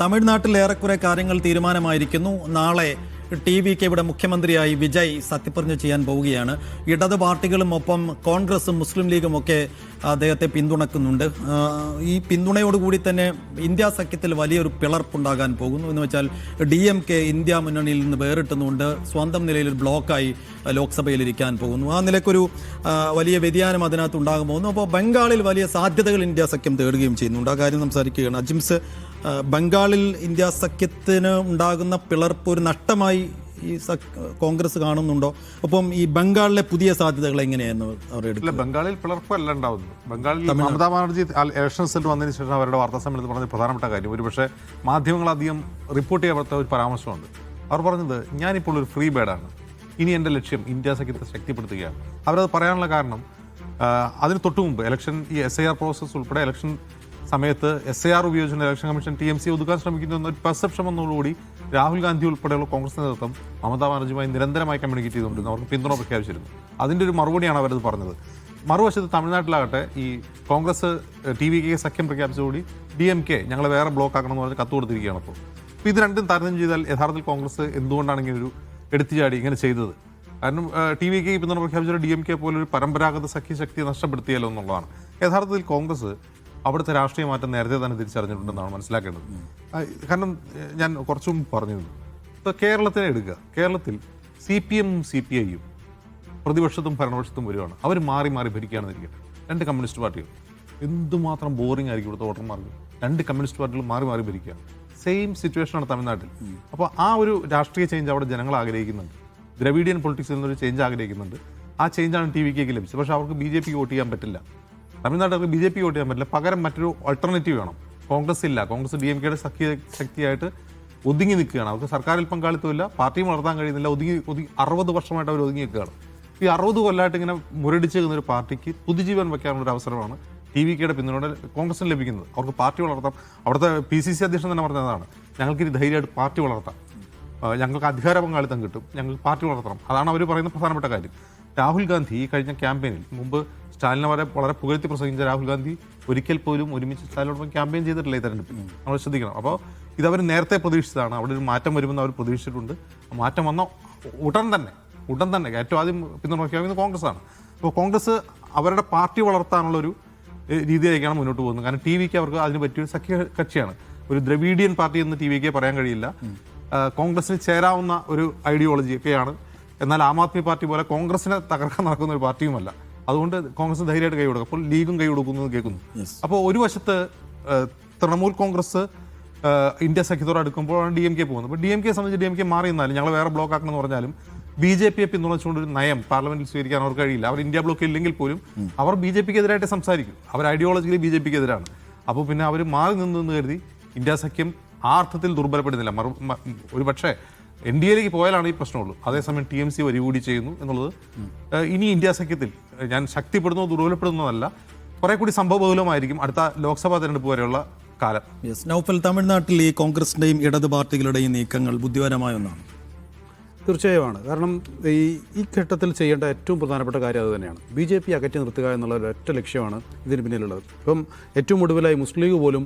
തമിഴ്നാട്ടിൽ ഏറെക്കുറെ കാര്യങ്ങൾ തീരുമാനമായിരിക്കുന്നു. നാളെ ടി.വി.കെ ഇവിടെ മുഖ്യമന്ത്രിയായി വിജയ് സത്യപ്രതിജ്ഞ ചെയ്യാൻ പോവുകയാണ്. ഇടത് പാർട്ടികളും ഒപ്പം കോൺഗ്രസും മുസ്ലിം ലീഗും ഒക്കെ അദ്ദേഹത്തെ പിന്തുണക്കുന്നുണ്ട്. ഈ പിന്തുണയോടുകൂടി തന്നെ ഇന്ത്യ സഖ്യത്തിൽ വലിയൊരു പിളർപ്പുണ്ടാകാൻ പോകുന്നു. എന്ന് വെച്ചാൽ DMK ഇന്ത്യ മുന്നണിയിൽ നിന്ന് വേറിട്ടുന്നുണ്ട് സ്വന്തം നിലയിൽ ഒരു ബ്ലോക്കായി ലോക്സഭയിൽ ഇരിക്കാൻ പോകുന്നു. ആ നിലയ്ക്കൊരു വലിയ വ്യതിയാനം അതിനകത്ത് ഉണ്ടാകാൻ പോകുന്നു. അപ്പോൾ ബംഗാളിൽ വലിയ സാധ്യതകൾ ഇന്ത്യ സഖ്യം തേടുകയും ചെയ്യുന്നുണ്ട്. ആ കാര്യം സംസാരിക്കുകയാണ് അജിംസ്. ബംഗാളിൽ ഇന്ത്യ സഖ്യത്തിന് ഉണ്ടാകുന്ന പിളർപ്പ് ഒരു നഷ്ടമായി ഈ കോൺഗ്രസ് കാണുന്നുണ്ടോ? ഒപ്പം ഈ ബംഗാളിലെ പുതിയ സാധ്യതകൾ എങ്ങനെയായിരുന്നു അവർ എടുക്കില്ല? ബംഗാളിൽ പിളർപ്പല്ല ഉണ്ടാവുന്നത്. ബംഗാളിൽ മമതാ ബാനർജി ഇലക്ഷൻ റിസൾട്ട് വന്നതിന് ശേഷം അവരുടെ വാർത്താ സമ്മേളനത്തിൽ പറഞ്ഞ പ്രധാനപ്പെട്ട കാര്യം, ഒരുപക്ഷെ മാധ്യമങ്ങൾ അധികം റിപ്പോർട്ട് ചെയ്യാത്ത ഒരു പരാമർശമുണ്ട്. അവർ പറഞ്ഞത്, ഞാനിപ്പോൾ ഒരു ഫ്രീ ബേഡാണ്, ഇനി എൻ്റെ ലക്ഷ്യം ഇന്ത്യ സഖ്യത്തെ ശക്തിപ്പെടുത്തുകയാണ്. അവരത് പറയാനുള്ള കാരണം, അതിന് തൊട്ടു മുമ്പ് ഇലക്ഷൻ ഈ SIR പ്രോസസ്സ് ഉൾപ്പെടെ ഇലക്ഷൻ സമയത്ത് SIR ഉപയോഗിച്ചുകൊണ്ട് ഇലക്ഷൻ കമ്മീഷൻ TMC ഒതുക്കാൻ ശ്രമിക്കുന്ന ഒരു പെർസെപ്ഷൻ വന്നതോടുകൂടി രാഹുൽ ഗാന്ധി ഉൾപ്പെടെയുള്ള കോൺഗ്രസ് നേതൃത്വം മമതാ ബാനർജിയുമായി നിരന്തരമായി കമ്മ്യൂണിക്കേറ്റ് ചെയ്തുകൊണ്ടിരുന്നു. അവർക്ക് പിന്തുണ പ്രഖ്യാപിച്ചിരുന്നു. അതിൻ്റെ ഒരു മറുപടിയാണ് അവരത് പറഞ്ഞത്. മറുവശത്ത് തമിഴ്നാട്ടിലാകട്ടെ ഈ കോൺഗ്രസ് TVK സഖ്യം പ്രഖ്യാപിച്ചതോടുകൂടി DMK ഞങ്ങൾ വേറെ ബ്ലോക്ക് ആക്കണം എന്ന് പറഞ്ഞ് കത്ത് കൊടുത്തിരിക്കുകയാണ്. അപ്പോൾ ഇത് രണ്ടും താരതമ്യം ചെയ്താൽ യഥാർത്ഥത്തിൽ കോൺഗ്രസ് എന്തുകൊണ്ടാണ് ഇങ്ങനെ ഒരു എടുത്തുചാടി ഇങ്ങനെ ചെയ്തത്? കാരണം TVK പിന്തുണ പ്രഖ്യാപിച്ച DMK പോലൊരു പരമ്പരാഗത സഖ്യശക്തിയെ നഷ്ടപ്പെടുത്തിയല്ലോ എന്നുള്ളതാണ്. യഥാർത്ഥത്തിൽ കോൺഗ്രസ് അവിടുത്തെ രാഷ്ട്രീയ മാറ്റം നേരത്തെ തന്നെ തിരിച്ചറിഞ്ഞിട്ടുണ്ടെന്നാണ് മനസ്സിലാക്കേണ്ടത്. കാരണം ഞാൻ കുറച്ചു മുമ്പ് പറഞ്ഞിരുന്നു, ഇപ്പോൾ കേരളത്തിനെ എടുക്കുക. കേരളത്തിൽ CPM-ഉം CPI-യും പ്രതിപക്ഷത്തും ഭരണപക്ഷത്തും വരുവാണ്. അവർ മാറി മാറി ഭരിക്കുകയാണെന്ന് ഇരിക്കട്ടെ. രണ്ട് കമ്മ്യൂണിസ്റ്റ് പാർട്ടികൾ, എന്തുമാത്രം ബോറിംഗ് ആയിരിക്കും ഇവിടുത്തെ വോട്ടർമാർക്ക്. രണ്ട് കമ്മ്യൂണിസ്റ്റ് പാർട്ടികൾ മാറി മാറി ഭരിക്കുക. സെയിം സിറ്റുവേഷനാണ് തമിഴ്നാട്ടിൽ. അപ്പോൾ ആ ഒരു രാഷ്ട്രീയ ചേഞ്ച് അവിടെ ജനങ്ങൾ ആഗ്രഹിക്കുന്നുണ്ട്. ദ്രവീഡിയൻ പൊളിറ്റിക്സിൽ നിന്നൊരു ചേഞ്ച് ആഗ്രഹിക്കുന്നുണ്ട്. ആ ചേഞ്ചാണ് TVK ലഭിച്ചത്. പക്ഷേ അവർക്ക് BJP വോട്ട് ചെയ്യാൻ പറ്റില്ല. തമിഴ്നാട്ടിൽ BJP വോട്ട് ചെയ്യാൻ പറ്റില്ല. പകരം മറ്റൊരു ഓൾട്ടർനേറ്റീവ് വേണം. കോൺഗ്രസ് ഇല്ല. കോൺഗ്രസ് DMKയുടെ ശക്തിയായിട്ട് ഒതുങ്ങി നിൽക്കുകയാണ്. അവർക്ക് സർക്കാരിൽ പങ്കാളിത്തമില്ല, പാർട്ടിയും വളർത്താൻ കഴിയുന്നില്ല. ഒതുങ്ങി 60 വർഷമായിട്ട് അവർ ഒതുങ്ങി നിൽക്കുകയാണ്. ഈ 60 കൊല്ലമായിട്ട് ഇങ്ങനെ മുരടിച്ച് നിൽക്കുന്ന ഒരു പാർട്ടിക്ക് പുതുജീവൻ വയ്ക്കാനുള്ള ഒരു അവസരമാണ് TVKയുടെ പിന്തുണയോടെ കോൺഗ്രസിന് ലഭിക്കുന്നത്. അവർക്ക് പാർട്ടി വളർത്താം. അവിടുത്തെ PCC അധ്യക്ഷൻ തന്നെ പറഞ്ഞതാണ്, ഞങ്ങൾക്ക് ധൈര്യമായിട്ട് പാർട്ടി വളർത്താം, ഞങ്ങൾക്ക് അധികാര പങ്കാളിത്തം കിട്ടും, ഞങ്ങൾക്ക് പാർട്ടി വളർത്തണം. അതാണ് അവർ പറയുന്ന പ്രധാനപ്പെട്ട കാര്യം. രാഹുൽ ഗാന്ധി കഴിഞ്ഞ ക്യാമ്പയിനിൽ മുമ്പ് സ്റ്റാലിനെ വളരെ പുകഴ്ത്തി പ്രസംഗിച്ച രാഹുൽ ഗാന്ധി ഒരിക്കൽ പോലും ഒരുമിച്ച് സ്റ്റാലിനോടൊപ്പം ക്യാമ്പയിൻ ചെയ്തിട്ടില്ല ഈ തെരഞ്ഞെടുപ്പിൽ. നമ്മൾ ശ്രദ്ധിക്കണം. അപ്പോൾ ഇതവർ നേരത്തെ പ്രതീക്ഷിച്ചതാണ്. അവിടെ ഒരു മാറ്റം വരുമെന്ന് അവർ പ്രതീക്ഷിച്ചിട്ടുണ്ട്. മാറ്റം വന്ന ഉടൻ തന്നെ ഏറ്റവും ആദ്യം പിന്തുണ പ്രഖ്യാപിക്കുന്നത് കോൺഗ്രസ്സാണ്. അപ്പോൾ കോൺഗ്രസ് അവരുടെ പാർട്ടി വളർത്താനുള്ളൊരു രീതിയിലേക്കാണ് മുന്നോട്ട് പോകുന്നത്. കാരണം TVK അവർക്ക് അതിന് പറ്റിയൊരു സഖ്യ കക്ഷിയാണ്. ഒരു ദ്രവീഡിയൻ പാർട്ടി എന്ന് TVK പറയാൻ കഴിയില്ല. കോൺഗ്രസിന് ചേരാവുന്ന ഒരു ഐഡിയോളജിയൊക്കെയാണ്. എന്നാൽ ആം ആദ്മി പാർട്ടി പോലെ കോൺഗ്രസിനെ തകർക്കാൻ നടക്കുന്ന ഒരു പാർട്ടിയുമല്ല. അതുകൊണ്ട് കോൺഗ്രസ് ധൈര്യമായിട്ട് കൈ കൊടുക്കും. അപ്പോൾ ലീഗും കൈ കൊടുക്കുന്നത് കേൾക്കുന്നു. അപ്പോൾ ഒരു വശത്ത് തൃണമൂൽ കോൺഗ്രസ് ഇന്ത്യ സഖ്യത്തോട് അടുക്കുമ്പോഴാണ് DMK പോകുന്നത്. അപ്പോൾ DMK സംബന്ധിച്ച് DMK മാറി നിന്നാലും ഞങ്ങൾ വേറെ ബ്ലോക്ക് ആക്കണമെന്ന് പറഞ്ഞാലും BJPയെ പിന്തുണച്ചുകൊണ്ടൊരു നയം പാർലമെന്റിൽ സ്വീകരിക്കാൻ അവർക്ക് കഴിയില്ല. അവർ ഇന്ത്യ ബ്ലോക്ക് ഇല്ലെങ്കിൽ പോലും അവർ BJPക്ക് എതിരായിട്ട് സംസാരിക്കും. അവർ ഐഡിയോളജിക്കലി BJPക്ക് എതിരാണ്. അപ്പോൾ പിന്നെ അവർ മാറി നിന്ന് കരുതി ഇന്ത്യ സഖ്യം ആ അർത്ഥത്തിൽ ദുർബലപ്പെടുന്നില്ല. ഒരു പക്ഷേ NDAയിലേക്ക് പോയാലാണ് ഈ പ്രശ്നമുള്ളൂ. അതേസമയം TMC വരികൂടി ചെയ്യുന്നു എന്നുള്ളത് ഇനി ഇന്ത്യ സഖ്യത്തിൽ ഞാൻ ശക്തിപ്പെടുന്നോ ദുർബലപ്പെടുന്നതല്ല, കുറെ കൂടി സംഭവബഹുലമായിരിക്കും അടുത്ത ലോക്സഭാ തെരഞ്ഞെടുപ്പ് വരെയുള്ള കാലം. നൗഫൽ, തമിഴ്നാട്ടിൽ ഈ കോൺഗ്രസിന്റെയും ഇടത് പാർട്ടികളുടെയും നീക്കങ്ങൾ ബുദ്ധിപരമായ ഒന്നാണ്. തീർച്ചയായുമാണ്. കാരണം ഈ ഘട്ടത്തിൽ ചെയ്യേണ്ട ഏറ്റവും പ്രധാനപ്പെട്ട കാര്യം അത് തന്നെയാണ്. BJP അകറ്റി നിർത്തുക എന്നുള്ള ഒരൊറ്റ ലക്ഷ്യമാണ് ഇതിന് പിന്നിലുള്ളത്. ഇപ്പം ഏറ്റവും ഒടുവിലായി മുസ്ലിം ലീഗ് പോലും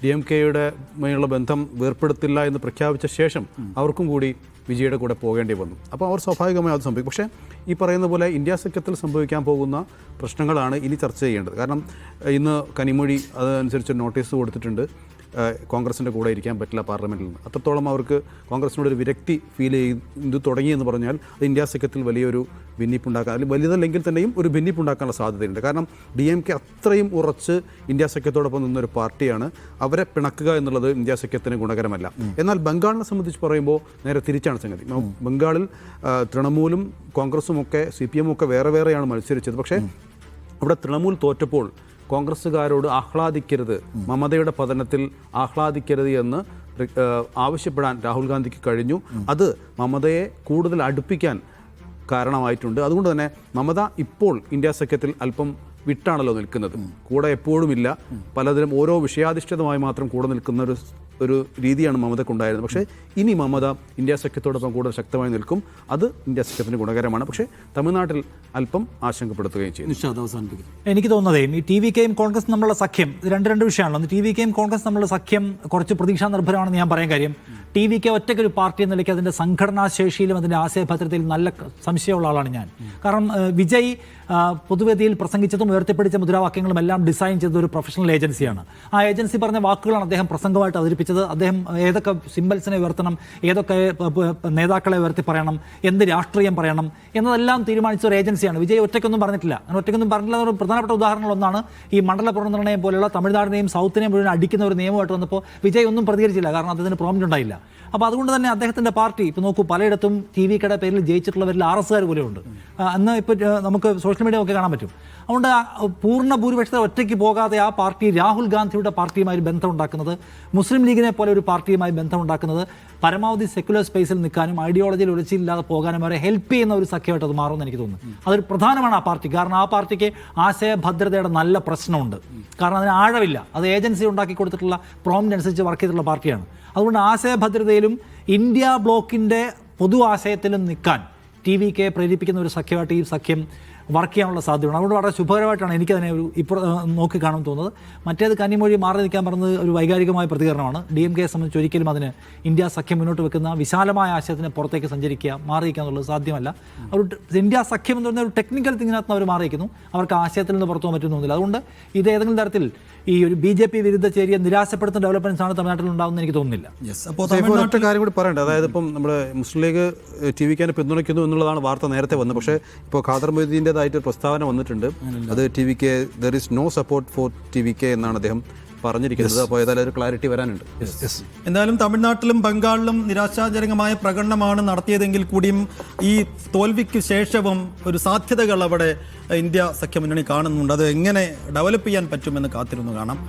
DMKയുടെ മേലുള്ള ബന്ധം വേർപ്പെടുത്തില്ല എന്ന് പ്രഖ്യാപിച്ച ശേഷം അവർക്കും കൂടി വിജയുടെ കൂടെ പോകേണ്ടി വന്നു. അപ്പോൾ അവർ സ്വാഭാവികമായി അത് സംഭവിക്കും. പക്ഷേ ഈ പറയുന്ന പോലെ ഇന്ത്യ സഖ്യത്തിൽ സംഭവിക്കാൻ പോകുന്ന പ്രശ്നങ്ങളാണ് ഇനി ചർച്ച ചെയ്യേണ്ടത്. കാരണം ഇന്ന് കനിമൊഴി അതനുസരിച്ച് നോട്ടീസ് കൊടുത്തിട്ടുണ്ട്. കോൺഗ്രസിൻ്റെ കൂടെ ഇരിക്കാൻ പറ്റില്ല പാർലമെൻറ്റിൽ നിന്ന്. അത്രത്തോളം അവർക്ക് കോൺഗ്രസിനോടൊരു വിരക്തി ഫീൽ ചെയ്ത് തുടങ്ങിയെന്ന് പറഞ്ഞാൽ അത് ഇന്ത്യ സഖ്യത്തിൽ വലിയൊരു ഭിന്നിപ്പുണ്ടാക്കാൻ, അല്ലെങ്കിൽ വലുതല്ലെങ്കിൽ തന്നെയും ഒരു ഭിന്നിപ്പുണ്ടാക്കാനുള്ള സാധ്യതയുണ്ട്. കാരണം DMK അത്രയും ഉറച്ച് ഇന്ത്യ സഖ്യത്തോടൊപ്പം നിന്നൊരു പാർട്ടിയാണ്. അവരെ പിണക്കുക എന്നുള്ളത് ഇന്ത്യ സഖ്യത്തിന് ഗുണകരമല്ല. എന്നാൽ ബംഗാളിനെ സംബന്ധിച്ച് പറയുമ്പോൾ നേരെ തിരിച്ചാണ് സംഗതി. ബംഗാളിൽ തൃണമൂലും കോൺഗ്രസും ഒക്കെ CPM ഒക്കെ വേറെ വേറെയാണ് മത്സരിച്ചത്. പക്ഷേ അവിടെ തൃണമൂൽ തോറ്റപ്പോൾ കോൺഗ്രസ്സുകാരോട് ആഹ്ലാദിക്കരുത്, മമതയുടെ പതനത്തിൽ ആഹ്ലാദിക്കരുത് എന്ന് ആവശ്യപ്പെടാൻ രാഹുൽ ഗാന്ധിക്ക് കഴിഞ്ഞു. അത് മമതയെ കൂടുതൽ അടുപ്പിക്കാൻ കാരണമായിട്ടുണ്ട്. അതുകൊണ്ട് തന്നെ മമത ഇപ്പോൾ ഇന്ത്യ സഖ്യത്തിൽ അല്പം വിട്ടാണല്ലോ നിൽക്കുന്നത്. കൂടെ എപ്പോഴുമില്ല, പലതിലും ഓരോ വിഷയാധിഷ്ഠിതമായി മാത്രം കൂടെ നിൽക്കുന്ന ഒരു രീതിയാണ് മമതയ്ക്കുണ്ടായിരുന്നത്. പക്ഷേ ഇനി മമത ഇന്ത്യ സഖ്യത്തോടൊപ്പം കൂടുതൽ ശക്തമായി നിൽക്കും. അത് ഇന്ത്യ സഖ്യത്തിന് ഗുണകരമാണ്. പക്ഷേ തമിഴ്നാട്ടിൽ അല്പം ആശങ്കപ്പെടുത്തുകയും ചെയ്യും. നിഷാദ് അവസാനിപ്പിക്കും. എനിക്ക് തോന്നുന്നതേ ഈ ടി വി കെയും കോൺഗ്രസ് തമ്മിലുള്ള സഖ്യം രണ്ട് വിഷയമാണല്ലോ. ടി വി കെയും കോൺഗ്രസ് തമ്മിലുള്ള സഖ്യം കുറച്ച് പ്രതീക്ഷാ നിർഭരമാണെന്ന് ഞാൻ പറയാൻ കാര്യം, ടി വി കെ ഒറ്റയ്ക്കൊരു പാർട്ടി എന്ന നിലയ്ക്ക് അതിൻ്റെ സംഘടനാ ശേഷിയിലും അതിൻ്റെ ആശയഭദ്രതയിലും നല്ല സംശയമുള്ള ആളാണ് ഞാൻ. കാരണം വിജയ് പൊതുവേദിയിൽ പ്രസംഗിച്ചതും ഉയർത്തിപ്പിടിച്ച മുദ്രാവാക്യങ്ങളും എല്ലാം ഡിസൈൻ ചെയ്ത ഒരു പ്രൊഫഷണൽ ഏജൻസിയാണ്. ആ ഏജൻസി പറഞ്ഞ വാക്കുകളാണ് അദ്ദേഹം പ്രസംഗമായിട്ട് അവതരിപ്പിച്ചത്. അദ്ദേഹം ഏതൊക്കെ സിംബൽസിനെ ഉയർത്തണം, ഏതൊക്കെ നേതാക്കളെ ഉയർത്തി പറയണം, എന്ത് രാഷ്ട്രീയം പറയണം എന്നതെല്ലാം തീരുമാനിച്ച ഒരു ഏജൻസിയാണ്. വിജയ് ഒറ്റയ്ക്കൊന്നും പറഞ്ഞിട്ടില്ല. അങ്ങനെ ഒറ്റയ്ക്കൊന്നും പറഞ്ഞില്ല എന്നൊരു പ്രധാനപ്പെട്ട ഉദാഹരണങ്ങളൊന്നാണ് ഈ മണ്ഡല പുനർനിർണ്ണയം പോലെയുള്ള തമിഴ്നാടിനെയും സൗത്തിനെയും മുഴുവൻ അടിക്കുന്ന ഒരു നിയമമായിട്ട് വന്നപ്പോൾ വിജയ് ഒന്നും പ്രതികരിച്ചില്ല. കാരണം അദ്ദേഹത്തിന് പ്രോംപ്റ്റ് ഉണ്ടായില്ല. അപ്പോൾ അതുകൊണ്ട് തന്നെ അദ്ദേഹത്തിൻ്റെ പാർട്ടി ഇപ്പോൾ നോക്കൂ, പലയിടത്തും ടി വി കെയുടെ പേരിൽ ജയിച്ചിട്ടുള്ളവരിൽ RSകാർ പോലും ഉണ്ട്. അന്ന് ഇപ്പോൾ നമുക്ക് സോഷ്യൽ മീഡിയ ഒക്കെ കാണാൻ പറ്റും. അതുകൊണ്ട് പൂർണ്ണ ഭൂരിപക്ഷത്തെ ഒറ്റയ്ക്ക് പോകാതെ ആ പാർട്ടി രാഹുൽ ഗാന്ധിയുടെ പാർട്ടിയുമായി ബന്ധമുണ്ടാക്കുന്നത്, മുസ്ലിം ലീഗിനെ പോലെ ഒരു പാർട്ടിയുമായി ബന്ധമുണ്ടാക്കുന്നത് പരമാവധി സെക്യുലർ സ്പേസിൽ നിൽക്കാനും ഐഡിയോളജിയിൽ ഉറച്ചില്ലാതെ പോകാനും അവരെ ഹെൽപ്പ് ചെയ്യുന്ന ഒരു സഖ്യമായിട്ട് അത് മാറുമെന്ന് എനിക്ക് തോന്നുന്നു. അതൊരു പ്രധാനമാണ് ആ പാർട്ടി. കാരണം ആ പാർട്ടിക്ക് ആശയഭദ്രതയുടെ നല്ല പ്രശ്നമുണ്ട്. കാരണം അതിന് ആഴമില്ല. അത് ഏജൻസി ഉണ്ടാക്കി കൊടുത്തിട്ടുള്ള പ്രോംപ്റ്റ് അനുസരിച്ച് വർക്ക് ചെയ്തിട്ടുള്ള പാർട്ടിയാണ്. അതുകൊണ്ട് ആശയഭദ്രതയിലും ഇന്ത്യ ബ്ലോക്കിൻ്റെ പൊതു ആശയത്തിലും നിൽക്കാൻ ടി വി കെ പ്രേരിപ്പിക്കുന്ന ഒരു സഖ്യമായിട്ട് ഈ സഖ്യം വർക്ക് ചെയ്യാനുള്ള സാധ്യതയാണ്. അതുകൊണ്ട് വളരെ ശുഭകരമായിട്ടാണ് എനിക്കതിനെ ഇപ്പോൾ നോക്കിക്കാണുമെന്ന് തോന്നുന്നത്. മറ്റേത് കന്നിമൊഴി മാറി നിൽക്കാൻ പറഞ്ഞത് ഒരു വൈകാരികമായ പ്രതികരണമാണ്. DMK സംബന്ധിച്ച് ഒരിക്കലും അതിന് ഇന്ത്യ സഖ്യം മുന്നോട്ട് വെക്കുന്ന വിശാലമായ ആശയത്തിന് പുറത്തേക്ക് സഞ്ചരിക്കുക, മാറിയിരിക്കുക എന്നുള്ളത് സാധ്യമല്ല. ഒരു ഇന്ത്യ സഖ്യം എന്ന് പറയുന്ന ഒരു ടെക്നിക്കൽ തിങ്ങിനകത്ത് അവർ മാറിയിരിക്കുന്നു. അവർക്ക് ആശയത്തിൽ നിന്ന് പുറത്തു പോകാൻ പറ്റുന്നില്ല. അതുകൊണ്ട് ഇത് ഏതെങ്കിലും തരത്തിൽ ഈ ഒരു BJP വിരുദ്ധ ചേരിയെ നിരാശപ്പെടുത്തുന്ന ഡെവലപ്മെന്റ്സ് ആണ് തമിഴ്നാട്ടിൽ ഉണ്ടാകുമെന്ന് എനിക്ക് തോന്നുന്നില്ല. അപ്പോൾ ഒറ്റ കാര്യം കൂടി പറയണ്ടേ, അതായത് ഇപ്പം നമ്മുടെ മുസ്ലിം ലീഗ് ടി വി കെനെ പിന്തുണയ്ക്കുന്നു എന്നുള്ളതാണ് വാർത്ത നേരത്തെ വന്നത്. പക്ഷേ ഇപ്പോൾ ഖാദർ മൊയ്തീൻ്റെതായിട്ട് പ്രസ്താവന വന്നിട്ടുണ്ട്. അത് T V K there is no support for T V K എന്നാണ് അദ്ദേഹം പറഞ്ഞിരിക്കുന്നത്. അപ്പോൾ ഏതായാലും ഒരു ക്ലാരിറ്റി വരാനുണ്ട്. എന്തായാലും തമിഴ്നാട്ടിലും ബംഗാളിലും നിരാശാജനകമായ പ്രകടനമാണ് നടത്തിയതെങ്കിൽ കൂടിയും ഈ തോൽവിക്ക് ശേഷവും ഒരു സാധ്യതകൾ അവിടെ ഇന്ത്യ സഖ്യമുന്നണി കാണുന്നുണ്ട്. അത് എങ്ങനെ ഡെവലപ്പ് ചെയ്യാൻ പറ്റുമെന്ന് കാത്തിരുന്നു കാണാം.